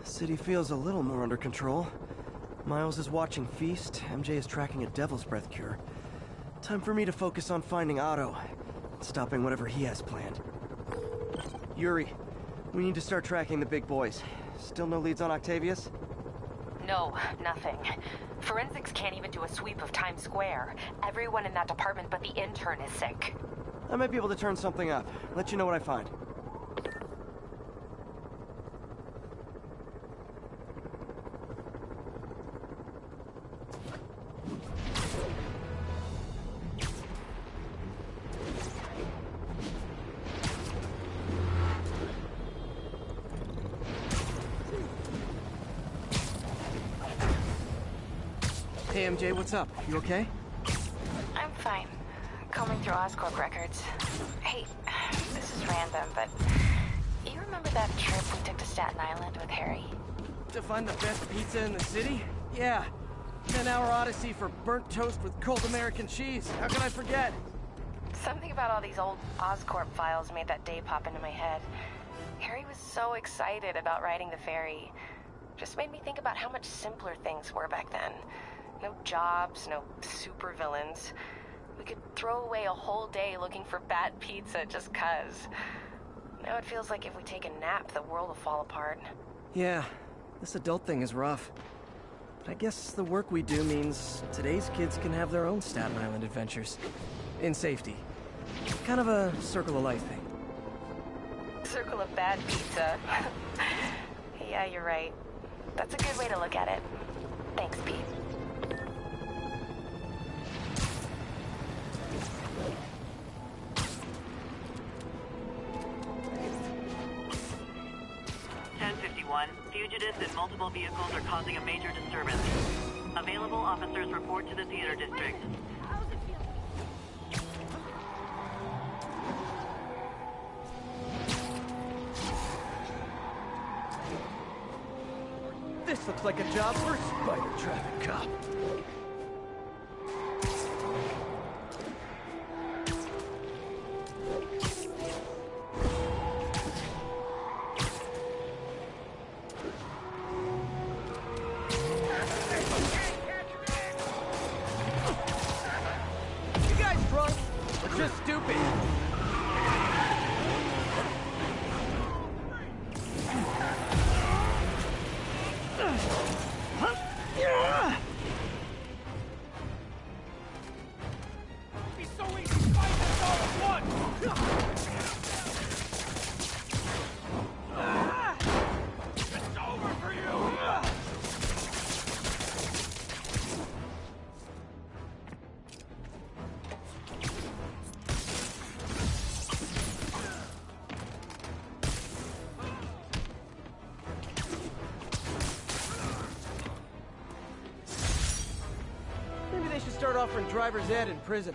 City feels a little more under control. Miles is watching Feast, MJ is tracking a Devil's Breath cure. Time for me to focus on finding Otto, and stopping whatever he has planned. Yuri, we need to start tracking the big boys. Still no leads on Octavius? No, nothing. Forensics can't even do a sweep of Times Square. Everyone in that department but the intern is sick. I might be able to turn something up. Let you know what I find. Hey MJ, what's up? You okay? I'm fine. Combing through Oscorp records. Hey, this is random, but you remember that trip we took to Staten Island with Harry? To find the best pizza in the city? Yeah. 10-hour odyssey for burnt toast with cold American cheese. How can I forget? Something about all these old Oscorp files made that day pop into my head. Harry was so excited about riding the ferry. Just made me think about how much simpler things were back then. No jobs, no supervillains. We could throw away a whole day looking for bad pizza just 'cause. Now it feels like if we take a nap, the world will fall apart. Yeah, this adult thing is rough. But I guess the work we do means today's kids can have their own Staten Island adventures. In safety. Kind of a circle of life thing. Circle of bad pizza. Yeah, you're right. That's a good way to look at it. Thanks, Pete. Fugitives in multiple vehicles are causing a major disturbance. Available officers report to the theater district. This looks like a job for a spider traffic cop. Just stupid. It's so easy to fight this all at once. It's over for you. Maybe they should start offering driver's ed in prison.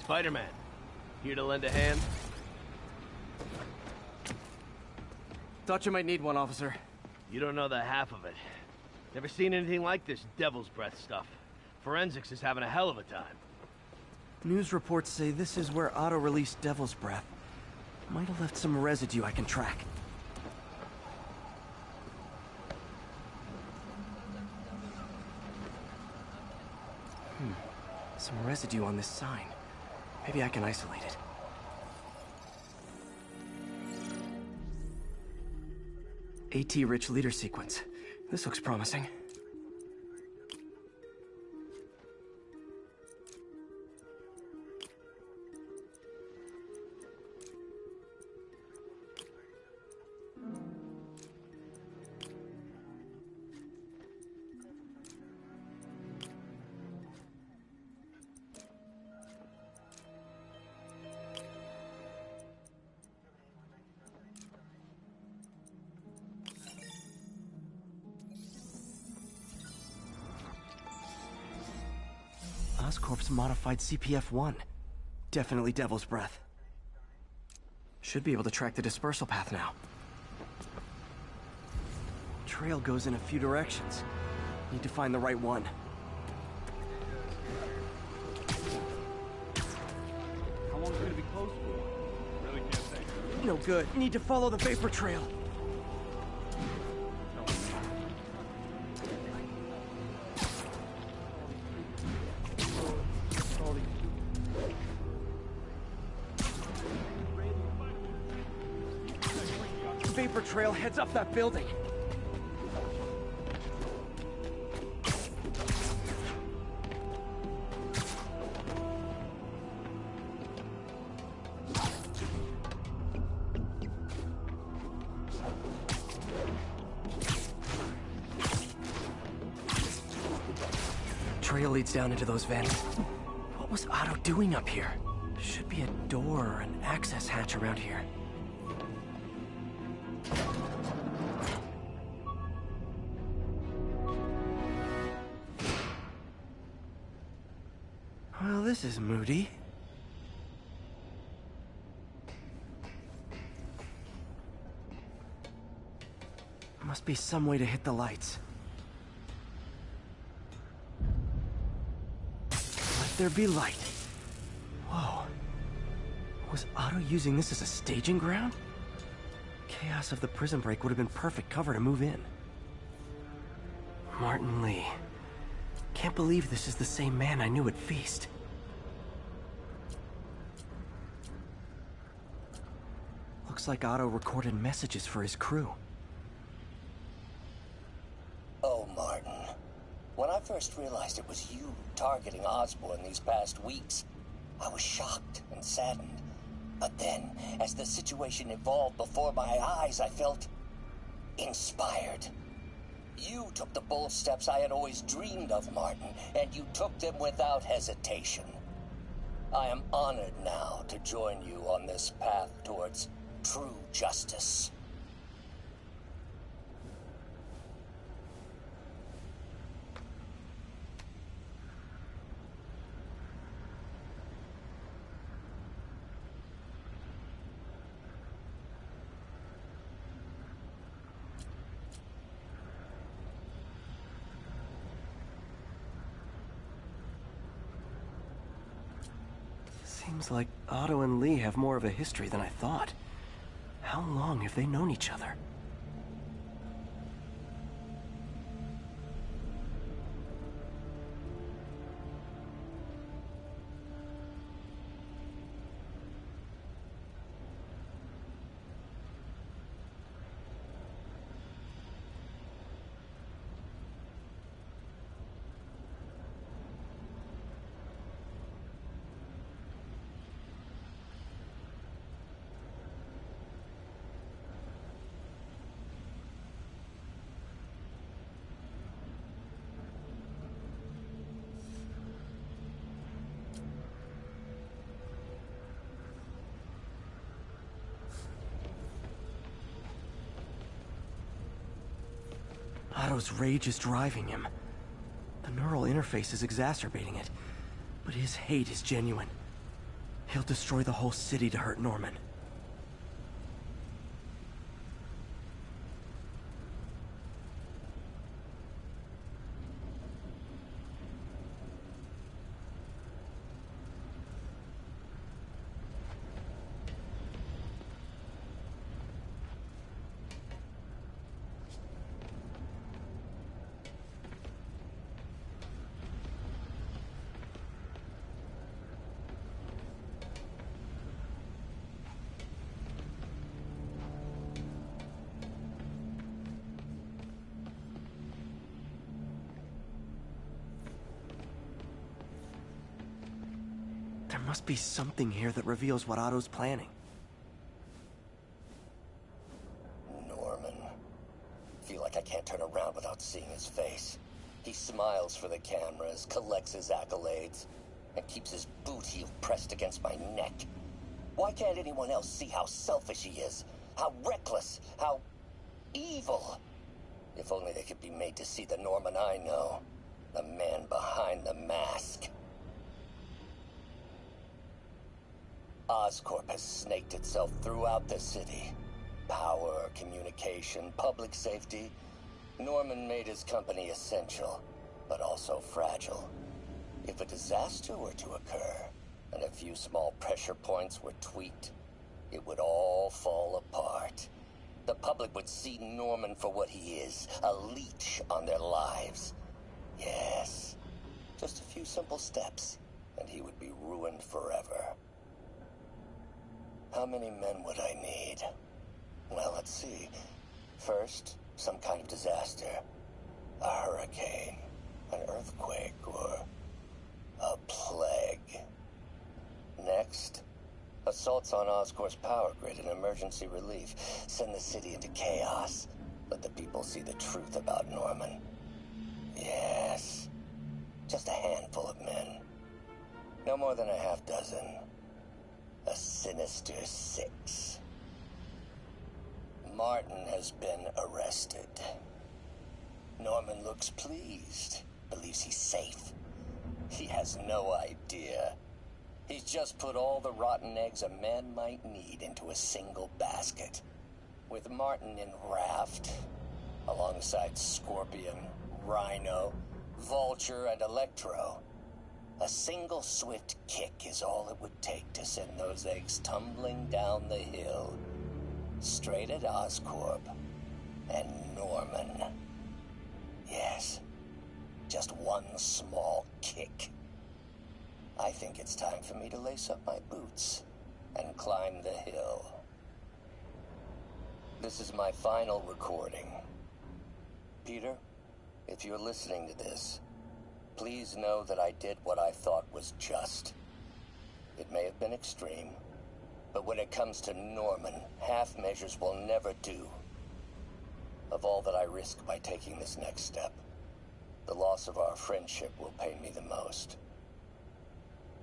Spider-Man, here to lend a hand? Thought you might need one, officer. You don't know the half of it. Never seen anything like this Devil's Breath stuff. Forensics is having a hell of a time. News reports say this is where Otto released Devil's Breath. Might have left some residue I can track. Some residue on this sign. Maybe I can isolate it. AT-rich leader sequence. This looks promising. Oscorp's modified CPF-1. Definitely Devil's Breath. Should be able to track the dispersal path now. Trail goes in a few directions. Need to find the right one. How long is it gonna be closed for? Really can't say. No good. Need to follow the vapor trail. Vapor trail heads up that building. Trail leads down into those vents. What was Otto doing up here? Should be a door or an access hatch around here. Well, this is moody. Must be some way to hit the lights. Let there be light. Whoa. Was Otto using this as a staging ground? Chaos of the prison break would have been perfect cover to move in. Martin Lee. Can't believe this is the same man I knew at Feast. Looks like Otto recorded messages for his crew. Oh, Martin. When I first realized it was you targeting Osborn these past weeks, I was shocked and saddened. But then, as the situation evolved before my eyes, I felt inspired. You took the bold steps I had always dreamed of, Martin, and you took them without hesitation. I am honored now to join you on this path towards true justice. Seems like Otto and Lee have more of a history than I thought. How long have they known each other? Otto's rage is driving him. The neural interface is exacerbating it, but his hate is genuine. He'll destroy the whole city to hurt Norman. There must be something here that reveals what Otto's planning. Norman. Feel like I can't turn around without seeing his face. He smiles for the cameras, collects his accolades, and keeps his boot heel pressed against my neck. Why can't anyone else see how selfish he is? How reckless? How evil? If only they could be made to see the Norman I know. The man behind the mask. Oscorp has snaked itself throughout the city. Power, communication, public safety. Norman made his company essential, but also fragile. If a disaster were to occur, and a few small pressure points were tweaked, it would all fall apart. The public would see Norman for what he is, a leech on their lives. Yes, just a few simple steps, and he would be ruined forever. How many men would I need? Well, let's see. First, some kind of disaster. A hurricane, an earthquake, or a plague. Next, assaults on Oscorp's power grid and emergency relief. Send the city into chaos. Let the people see the truth about Norman. Yes, just a handful of men. No more than a half dozen. A sinister 6. Martin has been arrested. Norman looks pleased, believes he's safe. He has no idea. He's just put all the rotten eggs a man might need into a single basket. With Martin in raft, alongside Scorpion, Rhino, Vulture, and Electro, a single swift kick is all it would take to send those eggs tumbling down the hill, straight at Oscorp and Norman. Yes, just one small kick. I think it's time for me to lace up my boots and climb the hill. This is my final recording. Peter, if you're listening to this, please know that I did what I thought was just. It may have been extreme, but when it comes to Norman, half measures will never do. Of all that I risk by taking this next step, the loss of our friendship will pain me the most.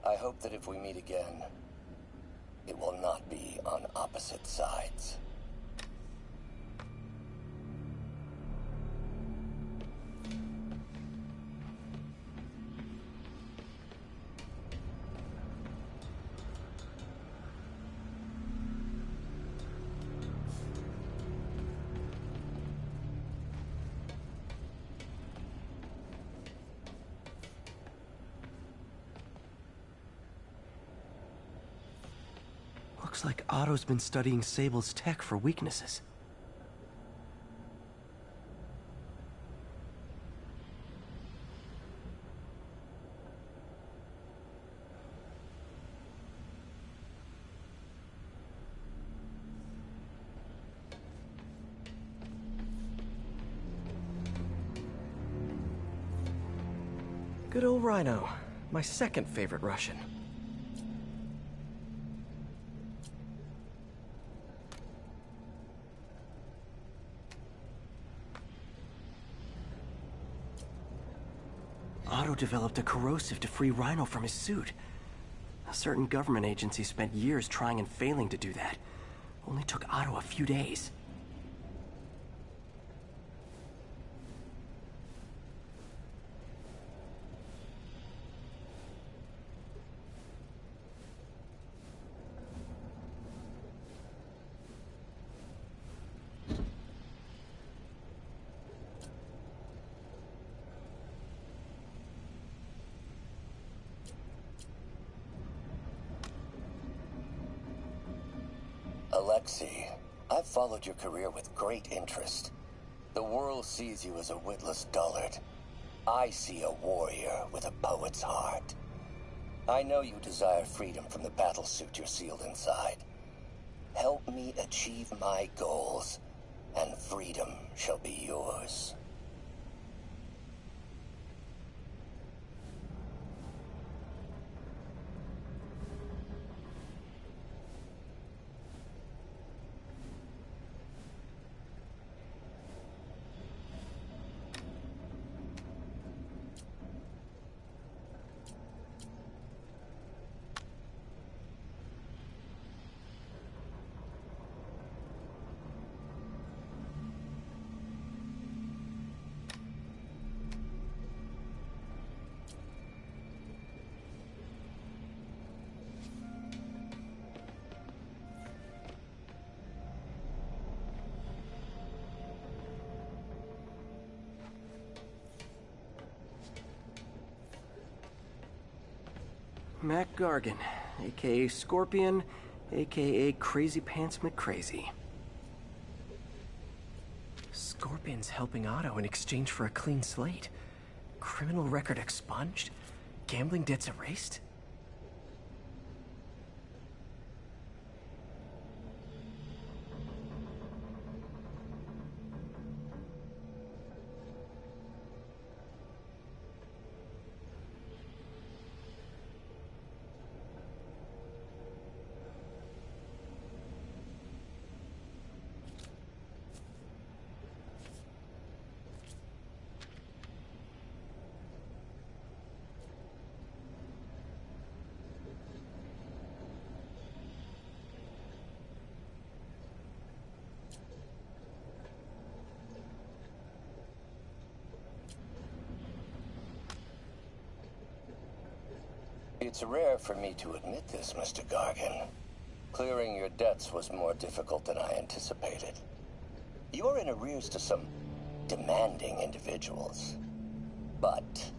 I hope that if we meet again, it will not be on opposite sides. Looks like Otto's been studying Sable's tech for weaknesses. Good old Rhino, my second favorite Russian. Otto developed a corrosive to free Rhino from his suit. A certain government agency spent years trying and failing to do that. Only took Otto a few days. Alexei, I've followed your career with great interest. The world sees you as a witless dullard. I see a warrior with a poet's heart. I know you desire freedom from the battlesuit you're sealed inside. Help me achieve my goals, and freedom shall be yours. Mac Gargan, aka Scorpion, aka Crazy Pants McCrazy. Scorpion's helping Otto in exchange for a clean slate. Criminal record expunged? Gambling debts erased? It's rare for me to admit this, Mr. Gargan. Clearing your debts was more difficult than I anticipated. You're in arrears to some demanding individuals. But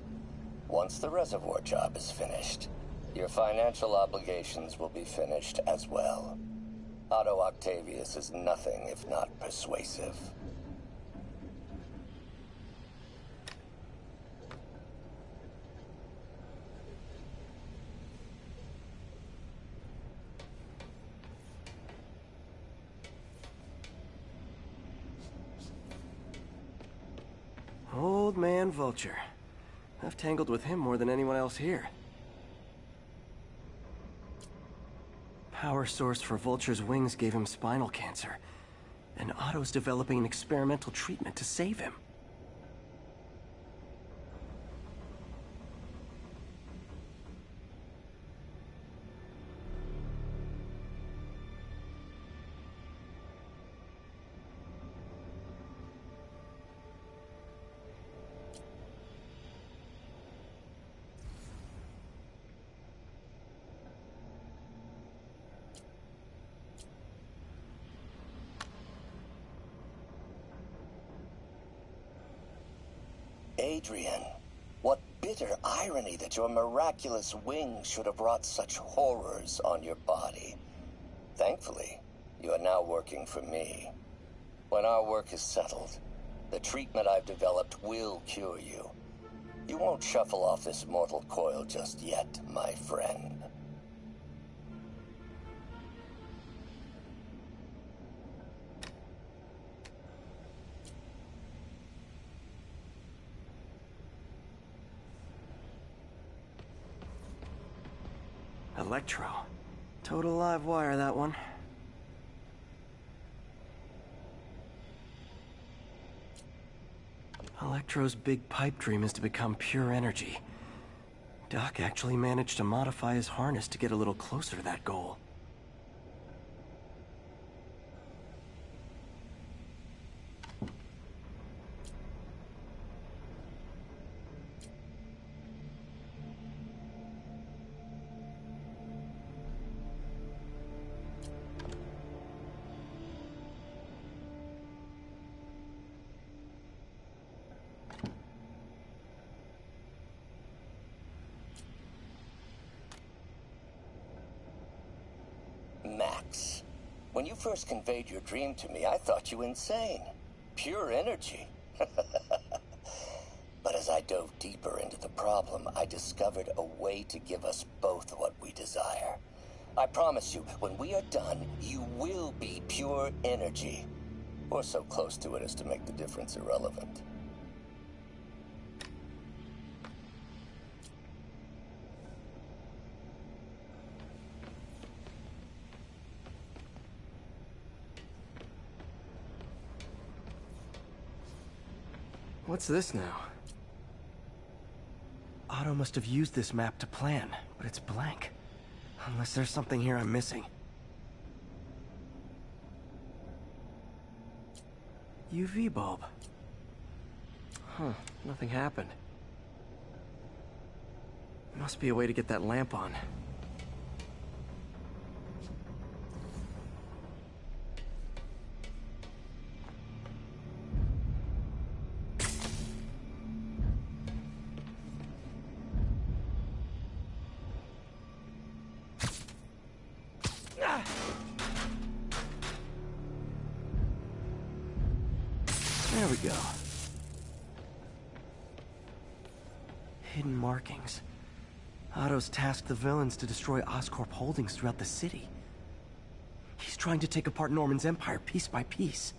once the reservoir job is finished, your financial obligations will be finished as well. Otto Octavius is nothing if not persuasive. Old man Vulture. I've tangled with him more than anyone else here. Power source for Vulture's wings gave him spinal cancer, and Otto's developing an experimental treatment to save him. Adrian, what bitter irony that your miraculous wings should have wrought such horrors on your body. Thankfully, you are now working for me. When our work is settled, the treatment I've developed will cure you. You won't shuffle off this mortal coil just yet, my friend. Electro. Total live wire, that one. Electro's big pipe dream is to become pure energy. Doc actually managed to modify his harness to get a little closer to that goal. Max, when you first conveyed your dream to me, I thought you insane. Pure energy. But as I dove deeper into the problem, I discovered a way to give us both what we desire. I promise you, when we are done, you will be pure energy. Or so close to it as to make the difference irrelevant. What's this now? Otto must have used this map to plan, but it's blank. Unless there's something here I'm missing. UV bulb. Huh, nothing happened. Must be a way to get that lamp on. There we go. Hidden markings. Otto's tasked the villains to destroy Oscorp holdings throughout the city. He's trying to take apart Norman's empire piece by piece.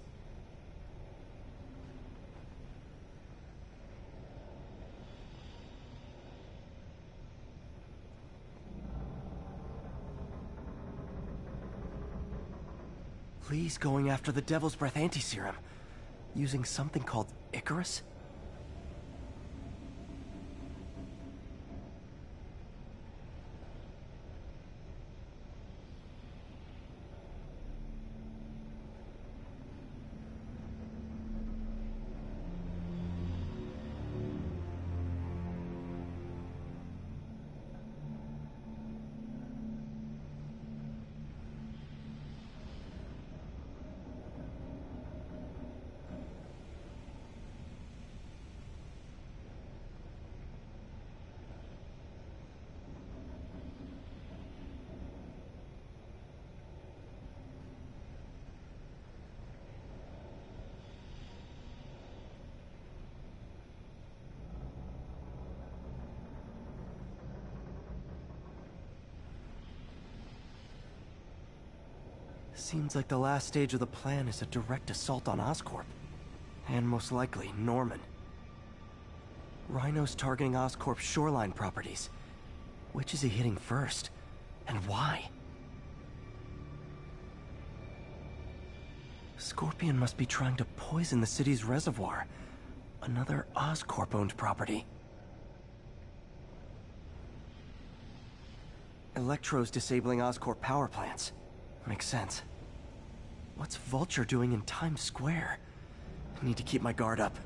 Lee's going after the Devil's Breath anti-serum, using something called Icarus? Seems like the last stage of the plan is a direct assault on Oscorp. And most likely, Norman. Rhino's targeting Oscorp's shoreline properties. Which is he hitting first? And why? Scorpion must be trying to poison the city's reservoir. Another Oscorp-owned property. Electro's disabling Oscorp power plants. Makes sense. What's Vulture doing in Times Square? I need to keep my guard up.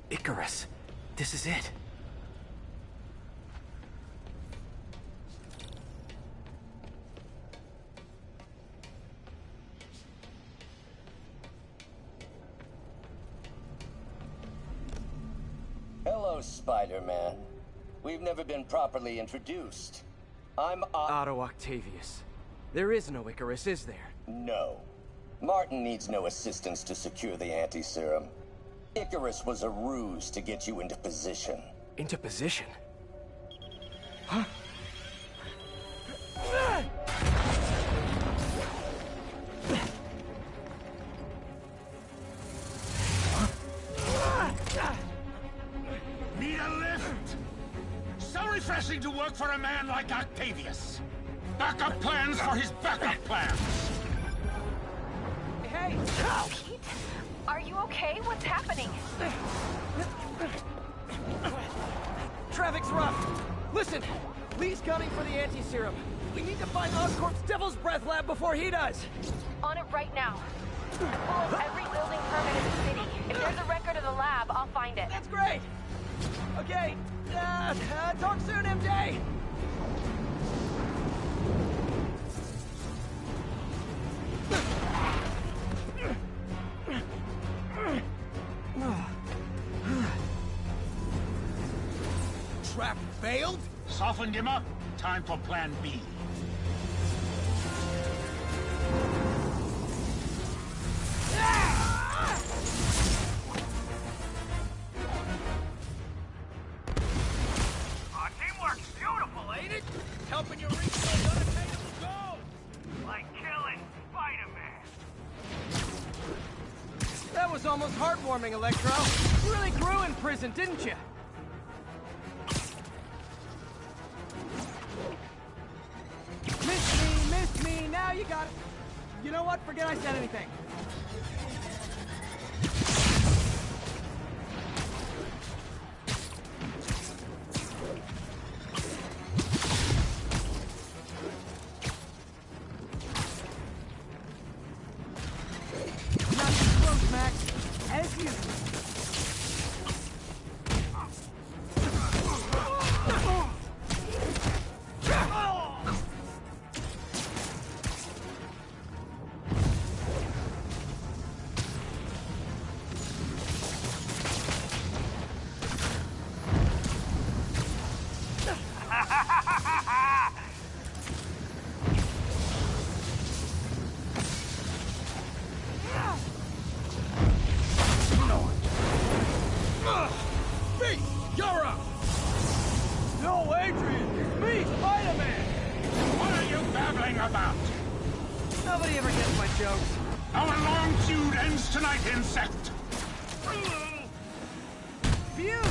Icarus. This is it. Hello, Spider-Man. We've never been properly introduced. I'm Otto Octavius. There is no Icarus, is there? No. Martin needs no assistance to secure the anti-serum. Icarus was a ruse to get you into position. Into position? Huh? Need a lift? So refreshing to work for a man like Octavius. Backup plans for his backup plans. Hey! Pete? Are you okay? What's happening? Traffic's rough. Listen, Lee's gunning for the anti-serum. We need to find Oscorp's Devil's Breath lab before he does. On it right now. I pulled every building permit in the city. If there's a record of the lab, I'll find it. That's great. Okay, talk soon, MJ. Trap failed? Softened him up. Time for plan B. Teamwork's beautiful, ain't it? Helping you reach those unattainable goals. Like killing Spider-Man. That was almost heartwarming, Electro. You really grew in prison, didn't you? Missed me, now you got it. You know what? Forget I said anything. Not too close, Max. As usual. about? Nobody ever gets my jokes. Our long feud ends tonight, insect! Phew!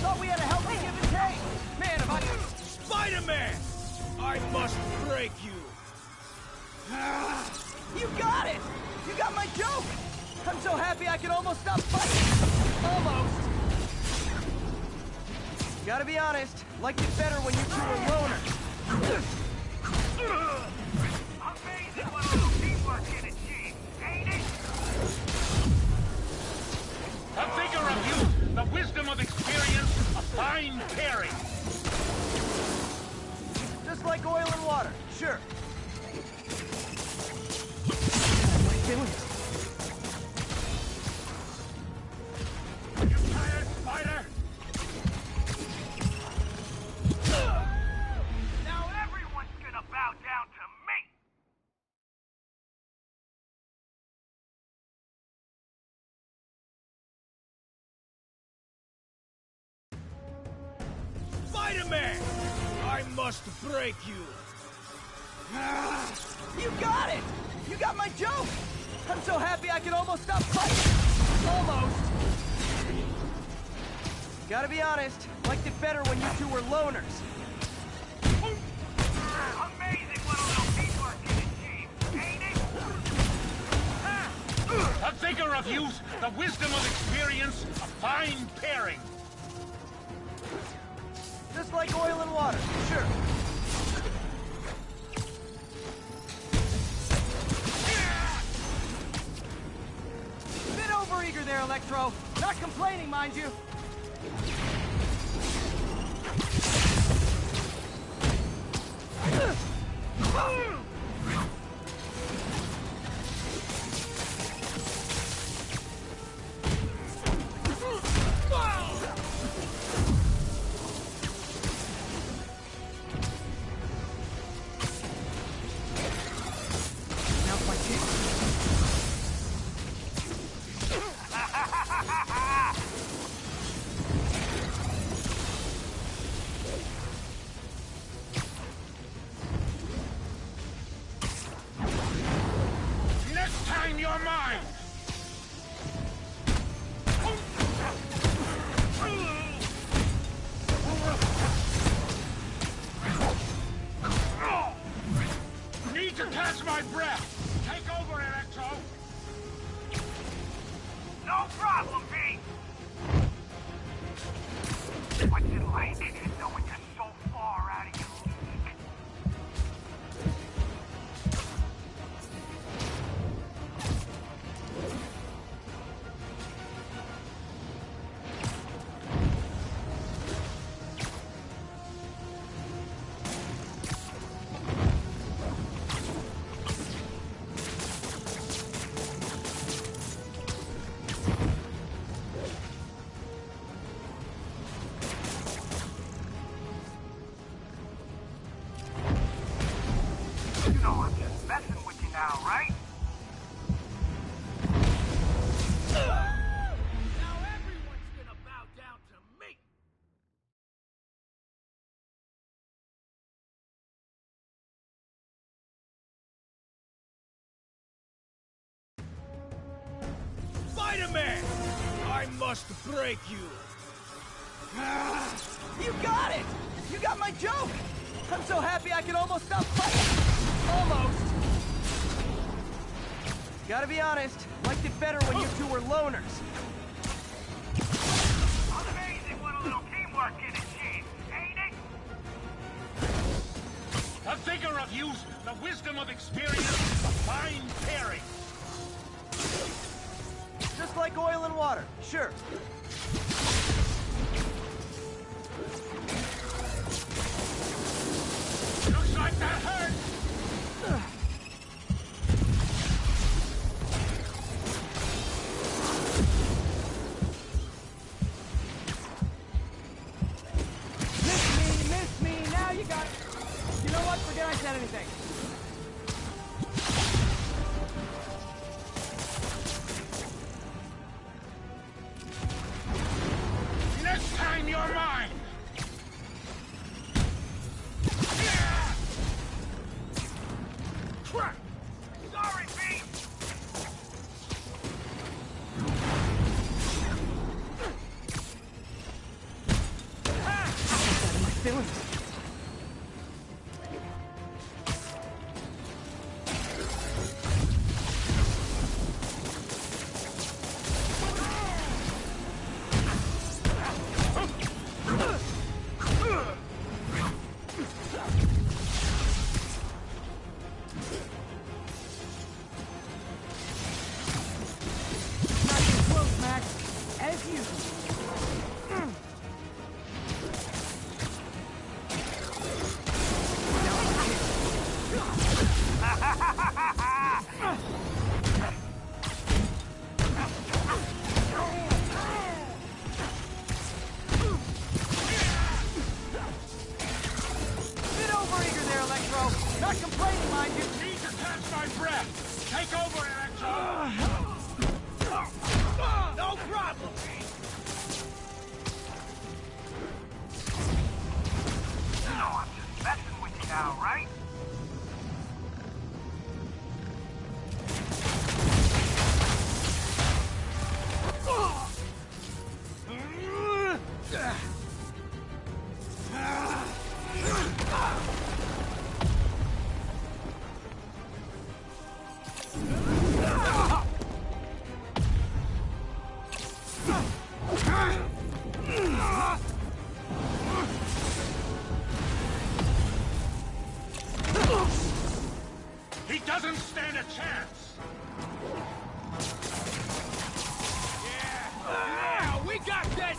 Thought we had a healthy give and take. Man, if I... Spider-Man! I must break you! You got it! You got my joke! I'm so happy I could almost stop fighting! Almost! Gotta be honest, liked it better when you two were loners. Amazing what a little teamwork can achieve, ain't it? The vigor of youth, the wisdom of experience, a fine pairing. Just like oil and water, sure. What are you doing? You tired, Spider? Now everyone's gonna bow down to me! Spider-Man! I must break you! You got it! You got my joke! I'm so happy I could almost stop fighting! Almost! Gotta be honest, liked it better when you two were loners. Amazing what a little teamwork can achieve, ain't it? The vigor of youth, the wisdom of experience, a fine pairing. Just like oil and water, sure. Bit overeager there, Electro. Not complaining, mind you. Now's my chance. Next time you're mine! Need to catch my breath! Take over, Electro! No problem, Pete! What's it like knowing you're so far out of your league? You know I'm just messing with you now, right? Now everyone's gonna bow down to me! Spider-Man! I must break you! You got it! You got my joke! I'm so happy I could almost stop fighting! Almost! Gotta be honest, liked it better when you two were loners. Amazing what a little teamwork can achieve, ain't it? The vigor of youth, the wisdom of experience, a fine pairing. Just like oil and water, sure. Looks like that hurt! Miss me, now you got it. You know what, forget I said anything. Next time you're mine! Electro. Not complaining, mind you. Need to catch my breath. Take over, Electro. No problem! No, I'm just messing with you now, right? He doesn't stand a chance. Yeah, we got this!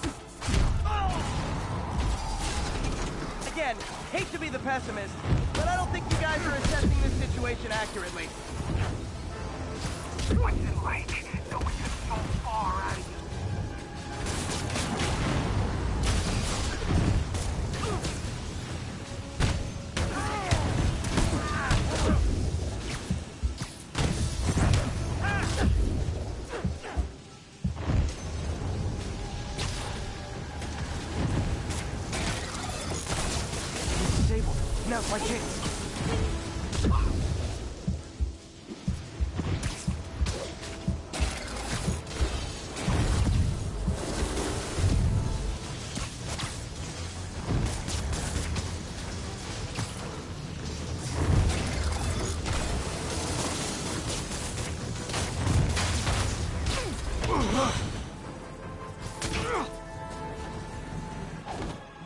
Again, hate to be the pessimist, but I don't think you guys are assessing this situation accurately. What's it like knowing you're so far out of you? Disabled. Now's my chance.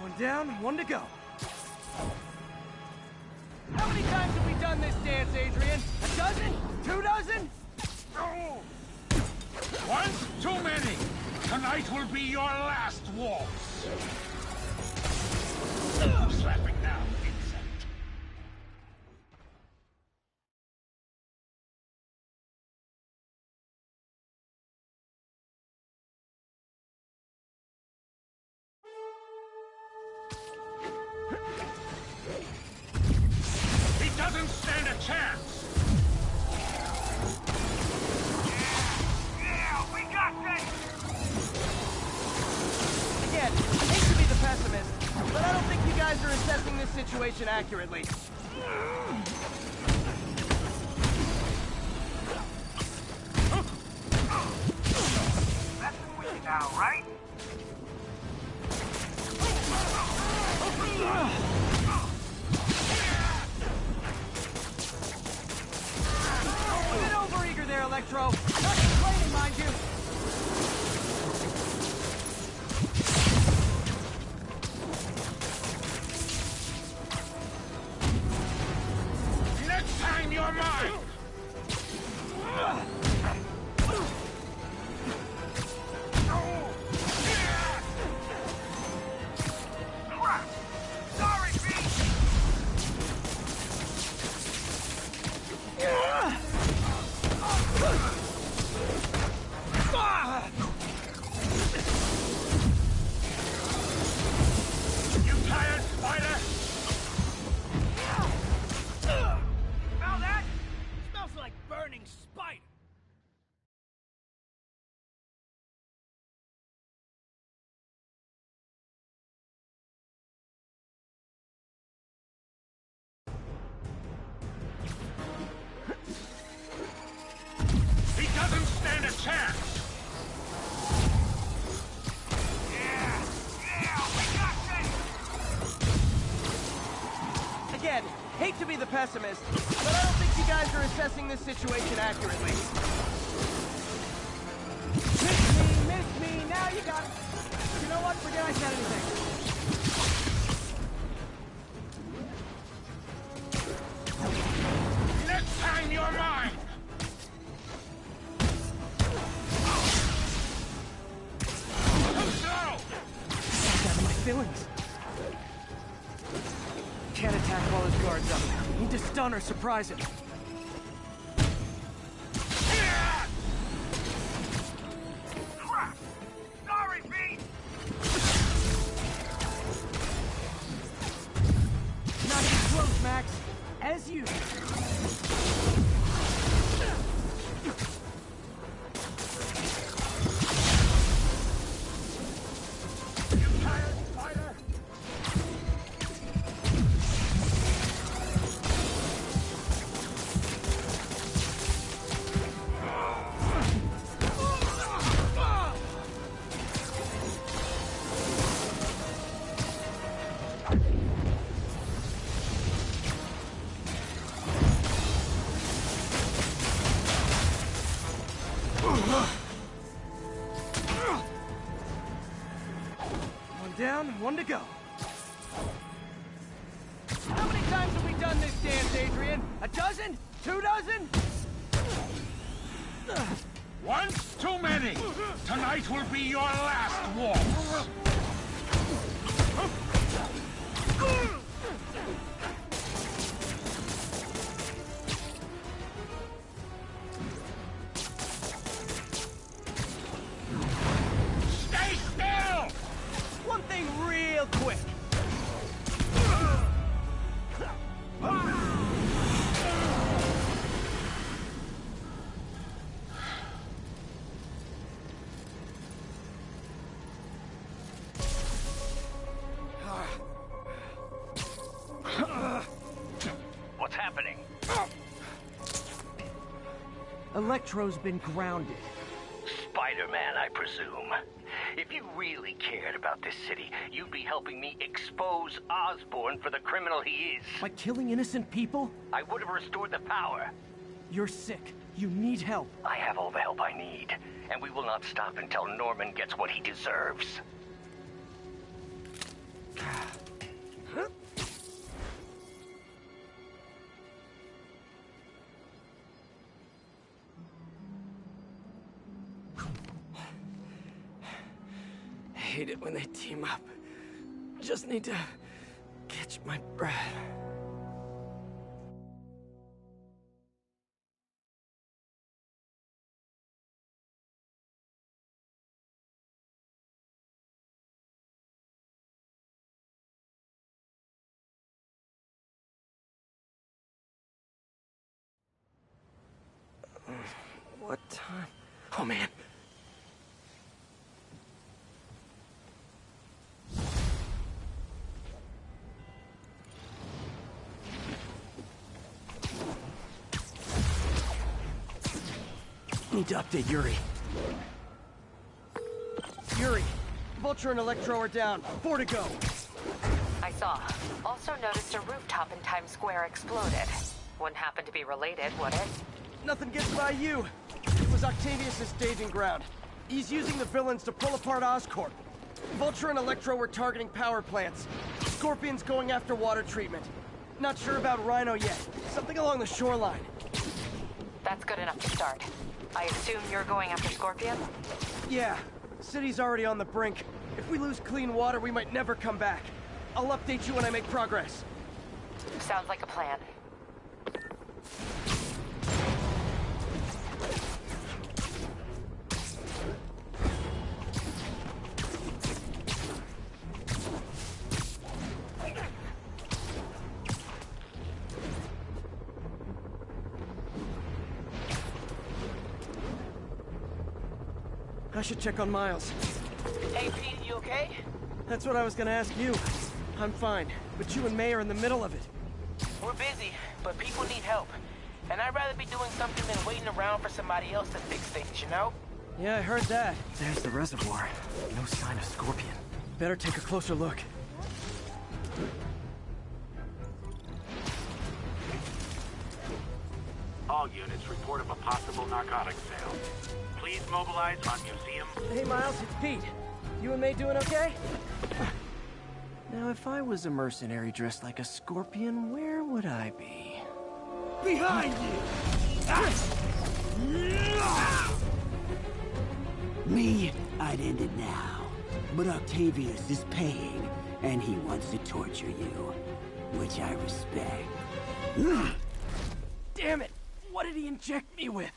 One down, one to go. How many times have we done this dance, Adrian? A dozen? 2 dozen? Once too many. Tonight will be your last waltz. Slapping now, insect. He doesn't stand a chance. Yeah, we got this! Again, hate to be the pessimist, but I don't think you guys are assessing this situation accurately. Messing with you now, right? A bit overeager there, Electro. Not complaining, mind you. Next time you're mine. Crap! Sorry, Pete! You tired, Spider? Smell that? Smells like burning spider! He doesn't stand a chance. Yeah, we got this! Again, hate to be the pessimist, but I don't think you guys are assessing this situation accurately. Miss me, now you got it! You know what? Forget I said anything. Next time you're mine. Too slow. Gather my feelings. Can't attack while his guard's up. Need to stun or surprise him. Crap! Sorry, Pete! Not even close, Max. As usual. One down, one to go. How many times have we done this dance, Adrian? A dozen? 2 dozen? Once too many. Tonight will be your last waltz. Stay still! One thing real quick. What's happening? Electro's been grounded. Spider-Man, I presume. If you really cared about this city, you'd be helping me expose Osborn for the criminal he is. By killing innocent people? I would have restored the power. You're sick. You need help. I have all the help I need, and we will not stop until Norman gets what he deserves. I hate it when they team up. Just need to catch my breath. What time? Oh, man. Need to update Yuri. Yuri, Vulture and Electro are down. 4 to go. I saw. Also noticed a rooftop in Times Square exploded. Wouldn't happen to be related, would it? Nothing gets by you. It was Octavius' staging ground. He's using the villains to pull apart Oscorp. Vulture and Electro were targeting power plants. Scorpion's going after water treatment. Not sure about Rhino yet. Something along the shoreline. That's good enough to start. I assume you're going after Scorpion? Yeah. City's already on the brink. If we lose clean water, we might never come back. I'll update you when I make progress. Sounds like a plan. I should check on Miles. Hey, Pete, you okay? That's what I was gonna ask you. I'm fine, but you and May are in the middle of it. We're busy, but people need help. And I'd rather be doing something than waiting around for somebody else to fix things, you know? Yeah, I heard that. There's the reservoir. No sign of Scorpion. Better take a closer look. All units report of a possible narcotics sale. Please mobilize on museum. Hey, Miles, it's Pete. You and May doing okay? Now, if I was a mercenary dressed like a scorpion, where would I be? Behind you! Me, I'd end it now. But Octavius is paying, and he wants to torture you, which I respect. Damn it! What did he inject me with?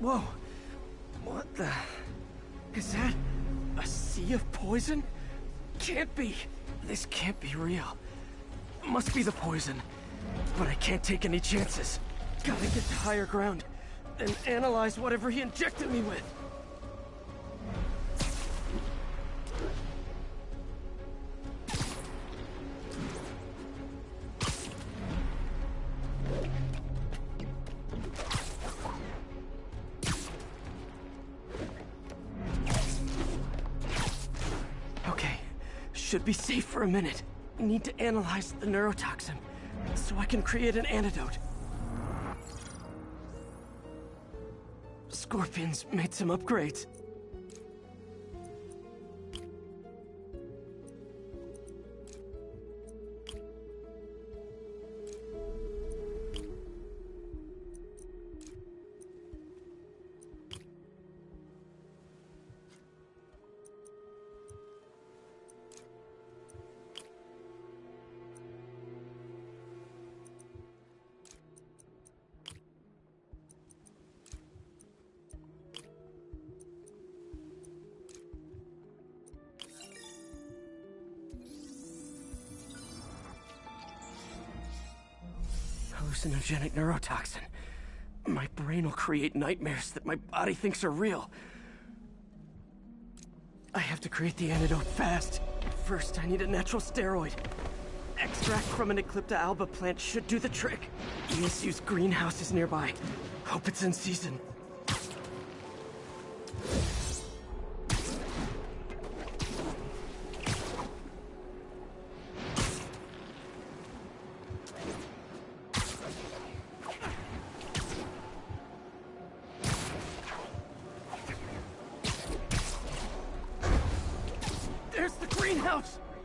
Whoa. What the... Is that a sea of poison? Can't be. This can't be real. Must be the poison. But I can't take any chances. Gotta get to higher ground and analyze whatever he injected me with. Should be safe for a minute. Need to analyze the neurotoxin, so I can create an antidote. Scorpions made some upgrades. Hallucinogenic neurotoxin. My brain will create nightmares that my body thinks are real. I have to create the antidote fast. First, I need a natural steroid. Extract from an Eclipta alba plant should do the trick. ESU's greenhouse is nearby. Hope it's in season.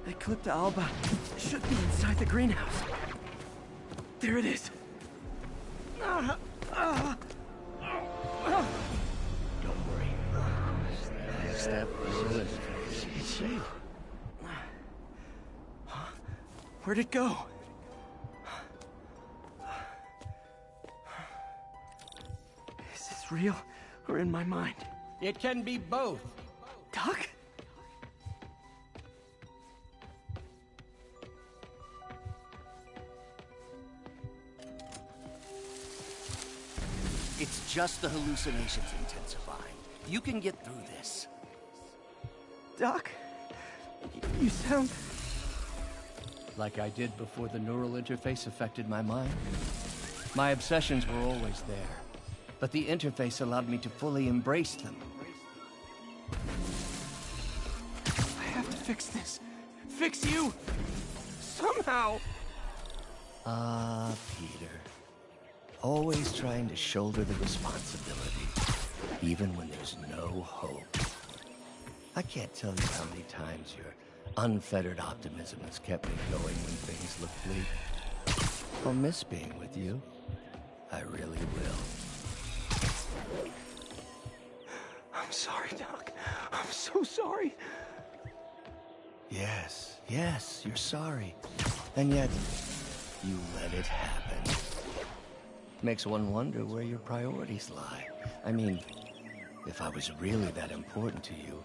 Eclipta alba should be inside the greenhouse. There it is. Don't worry. Step it's safe. Huh? Where'd it go? Is this real or in my mind? It can be both. Doc? It's just the hallucinations intensifying. You can get through this. Doc? You sound... like I did before the neural interface affected my mind. My obsessions were always there, but the interface allowed me to fully embrace them. I have to fix this. Fix you! Somehow! Peter. Always trying to shoulder the responsibility, even when there's no hope. I can't tell you how many times your unfettered optimism has kept me going when things look bleak. I'll miss being with you. I really will. I'm sorry, Doc. I'm so sorry. Yes, you're sorry. And yet, you let it happen. Makes one wonder where your priorities lie. I mean, if I was really that important to you,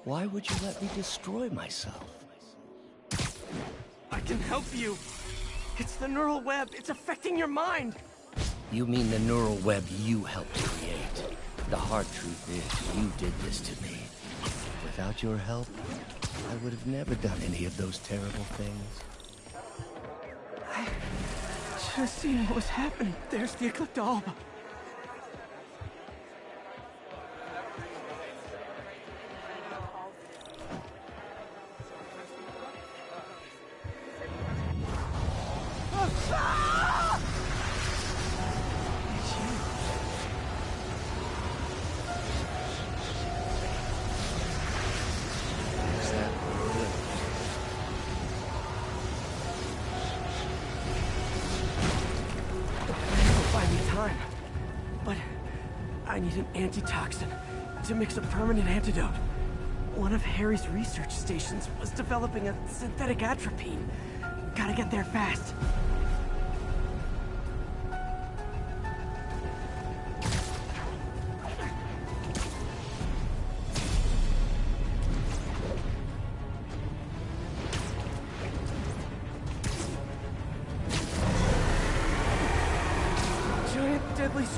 why would you let me destroy myself? I can help you. It's the neural web. It's affecting your mind. You mean the neural web you helped create? The hard truth is, you did this to me. Without your help, I would have never done any of those terrible things. I should have seen what was happening. There's the Eclipta alba. Antitoxin to mix a permanent antidote. One of Harry's research stations was developing a synthetic atropine. Gotta get there fast.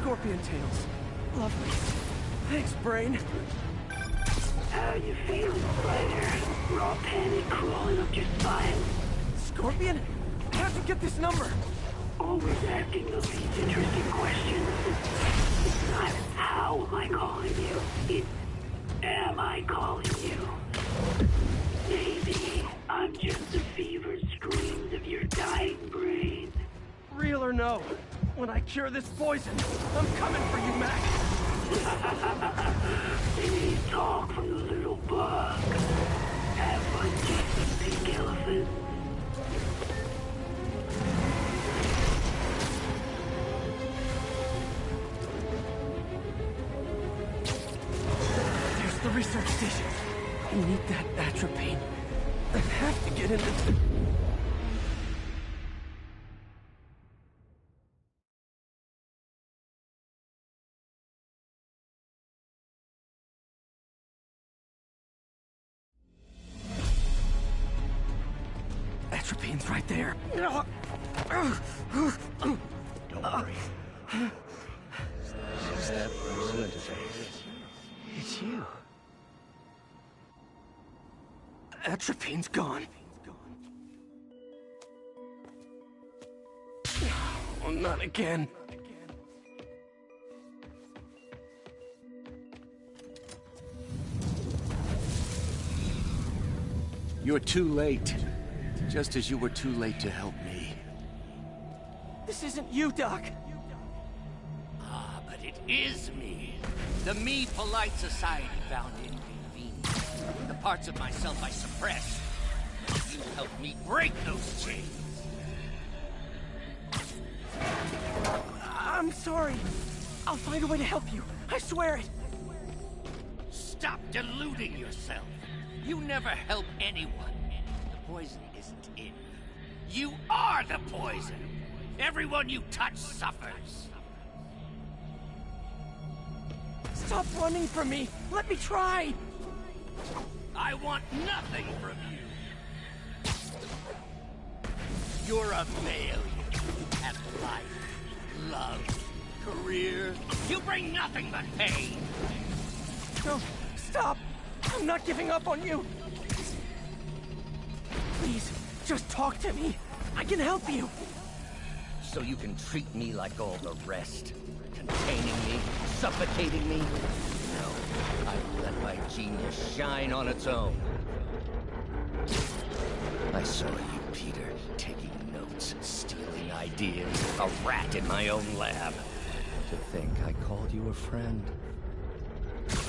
scorpion tails. Lovely. Thanks, Brain. How you feeling, Spider? Raw panic crawling up your spine? Scorpion? How'd you get this number? Always asking those interesting questions. It's not how am I calling you, it's am I calling you? Maybe I'm just the fevered screams of your dying brain. Real or no, when I cure this poison, I'm coming for you, Mac. They need talk from the little bug. Have fun chasing pink elephants. There's the research station. I need that atropine. I have to get into... Atropine's right there. Don't worry. Step through interface. It's you. Atropine's gone. Oh, not again. You're too late. Just as you were too late to help me. This isn't you, Doc. Ah, but it is me. The me polite society found inconvenient. The parts of myself I suppressed. You helped me break those chains. I'm sorry. I'll find a way to help you. I swear it. Stop deluding yourself. You never help anyone. The poison isn't in you. You are the poison. Everyone you touch suffers. Stop running from me. Let me try. I want nothing from you. You're a failure at life, love, career. You bring nothing but pain. No, stop. I'm not giving up on you. Please, just talk to me. I can help you. So you can treat me like all the rest. Containing me, suffocating me. No, I let my genius shine on its own. I saw you, Peter, taking notes, stealing ideas, a rat in my own lab. To think I called you a friend.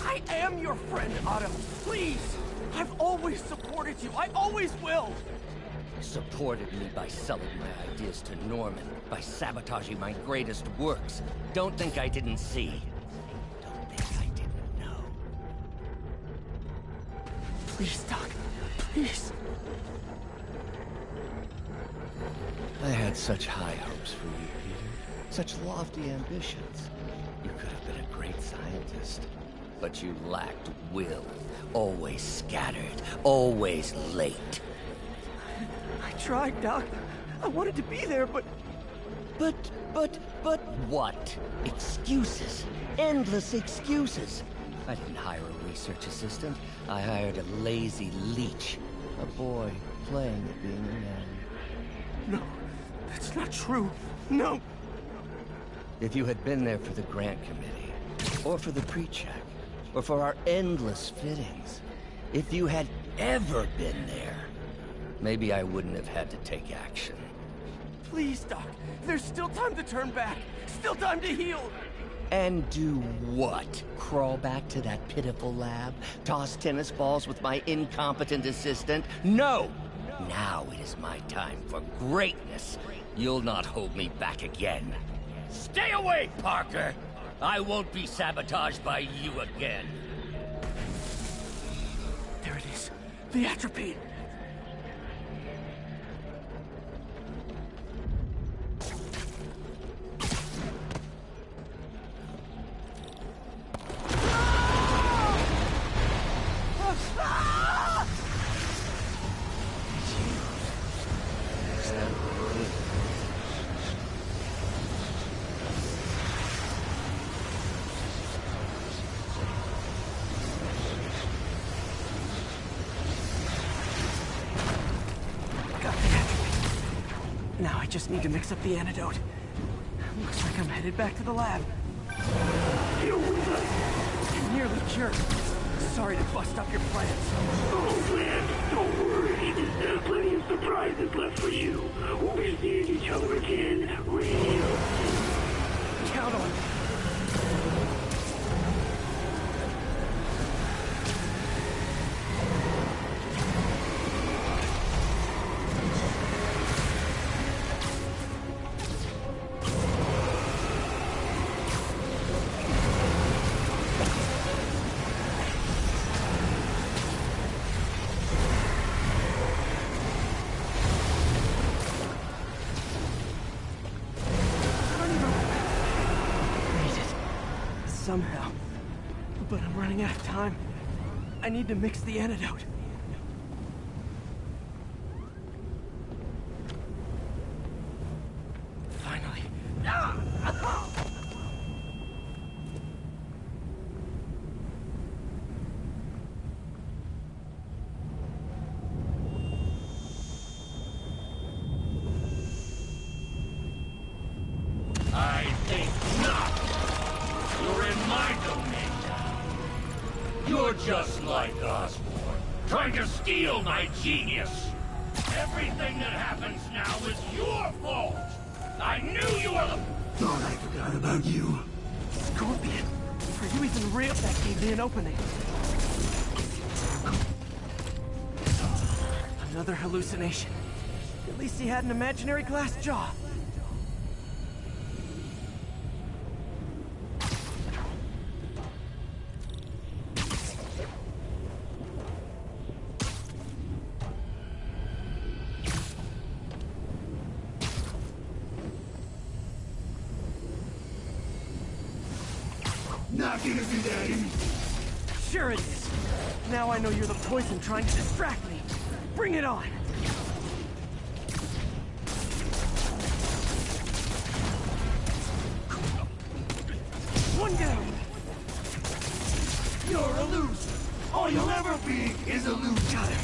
I am your friend, Otto. Please. I've always supported you. I always will. Supported me by selling my ideas to Norman, by sabotaging my greatest works. Don't think I didn't see. Don't think I didn't know. Please, Doc. Please. I had such high hopes for you, Peter. Such lofty ambitions. You could have been a great scientist. But you lacked will. Always scattered. Always late. I tried, Doc. I wanted to be there, but... But what? Excuses. Endless excuses. I didn't hire a research assistant. I hired a lazy leech. A boy playing at being a man. No, that's not true. No. If you had been there for the grant committee, or for the pre-check, or for our endless fittings, if you had ever been there, maybe I wouldn't have had to take action. Please, Doc. There's still time to turn back. Still time to heal. And do what? Crawl back to that pitiful lab? Toss tennis balls with my incompetent assistant? No! Now it is my time for greatness. You'll not hold me back again. Stay away, Parker! I won't be sabotaged by you again. There it is. The atropine. Now I just need to mix up the antidote. Looks like I'm headed back to the lab. You're with us. Nearly cured. Sorry to bust up your plans. Oh, man, don't worry. Plenty of surprises left for you. We'll be seeing each other again real soon. Count on it. Somehow. But I'm running out of time. I need to mix the antidote. Finally. I think not. You're in my domain now. You're just like Osborn, trying to steal my genius. Everything that happens now is your fault. I knew you were the... Thought I forgot about you. Scorpion, are you even real? That gave me an opening. Another hallucination. At least he had an imaginary glass jaw. Not gonna be that easy. Sure it is. Now I know you're the poison trying to distract me. Bring it on! One down! You're a loser. All you'll ever be is a loser. Got it.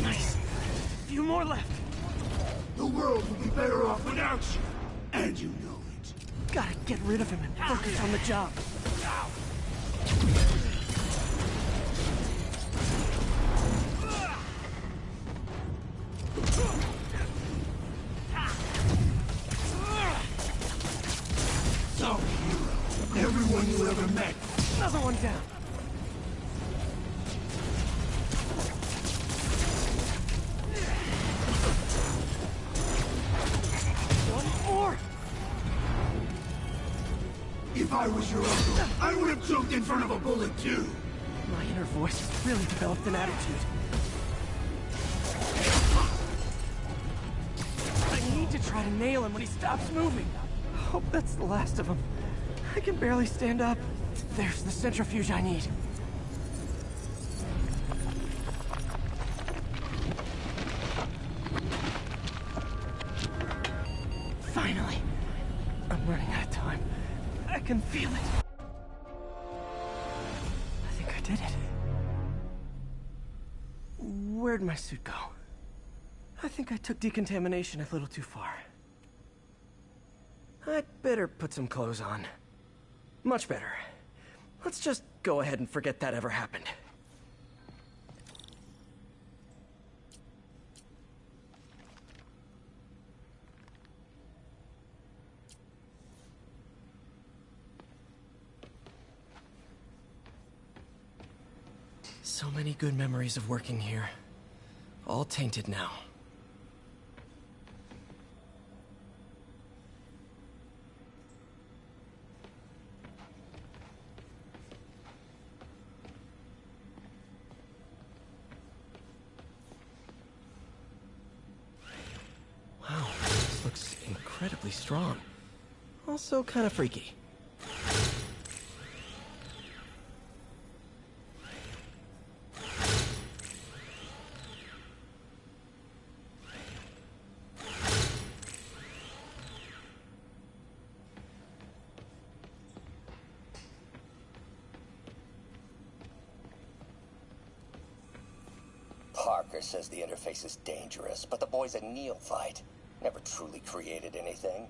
Nice. Few more left. The world would be better off without you. And you know it. Gotta get rid of him and focus on the job. Some hero. Everyone you ever met. Another one down. One more. If I was your uncle, I would have jumped in front of a bullet too. My inner voice has really developed an attitude. I need to try to nail him when he stops moving. Hope that's the last of them. I can barely stand up. There's the centrifuge I need. Finally. I'm running out of time. I can feel it. I think I did it. Where'd my suit go? I think I took decontamination a little too far. I'd better put some clothes on. Much better. Let's just go ahead and forget that ever happened. So many good memories of working here. All tainted now. Wow, this looks incredibly strong. Also kind of freaky. Parker says the interface is dangerous, but the boy's a neophyte. Never truly created anything.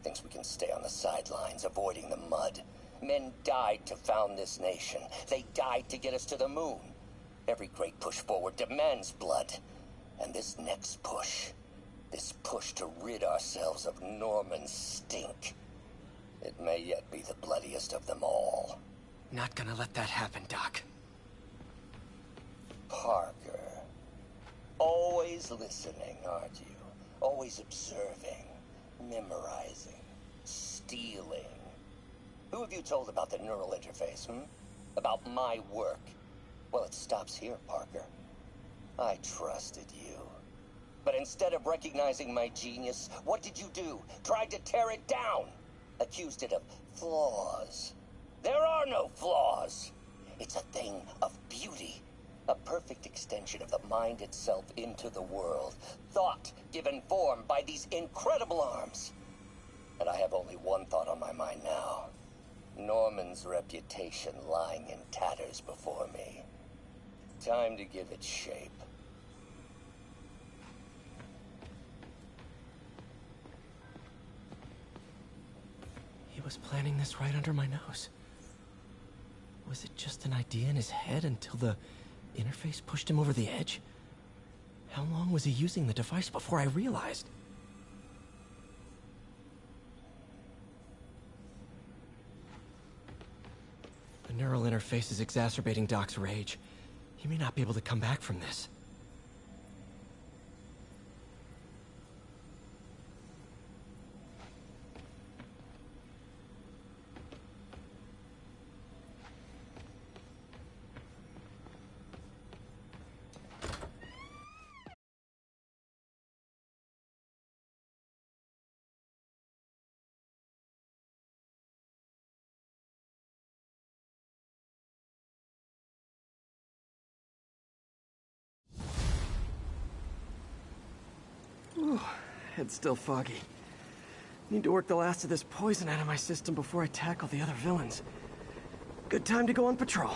Thinks we can stay on the sidelines, avoiding the mud. Men died to found this nation. They died to get us to the moon. Every great push forward demands blood. And this next push, this push to rid ourselves of Norman's stink, it may yet be the bloodiest of them all. Not gonna let that happen, Doc. Parker. Always listening, aren't you? Always observing, memorizing, stealing. Who have you told about the neural interface, About my work? Well, it stops here, Parker. I trusted you. But instead of recognizing my genius, what did you do? Tried to tear it down. Accused it of flaws. There are no flaws. It's a thing of beauty. A perfect extension of the mind itself into the world. Thought given form by these incredible arms. And I have only one thought on my mind now. Norman's reputation lying in tatters before me. Time to give it shape. He was planning this right under my nose. Was it just an idea in his head until the interface pushed him over the edge? How long was he using the device before I realized? The neural interface is exacerbating Doc's rage. He may not be able to come back from this. Ooh, head's still foggy. Need to work the last of this poison out of my system before I tackle the other villains. Good time to go on patrol.